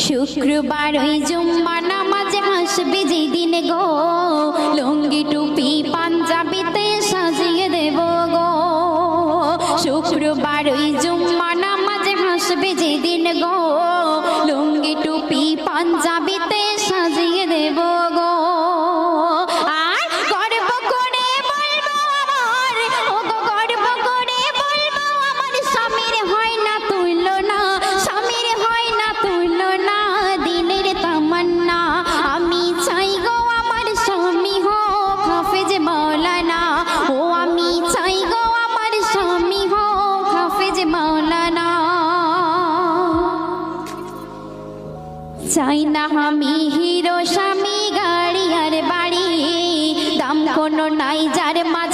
শুক্রবার ওই জুম্মা নামাজে হাসবে যেদিন গো, লুঙ্গি টুপি পাঞ্জাবিতে সাজিয়ে দেব গো। শুক্রবার ওই জুম্মা নামাজে হাসবে যেদিন গো, লুঙ্গি টুপি পাঞ্জাবিতে সাজিয়ে দেব গো। আর গর্ব করে বলবো আমার, ও গো গর্ব করে বলবো আমার স্বামীর হয় না তুলনা, স্বামীর হয় না তুলনা, দিলের তামান্না আমি চাই গো আমার স্বামী হোক হাফেজ মাওলানা। ও আমি চাই গো আমার স্বামী হোক হাফেজ মাওলানা। চাই না আমি হিরো স্বামী গাড়ি আর বাড়ি, দাম কোনো নাই যার মাঝে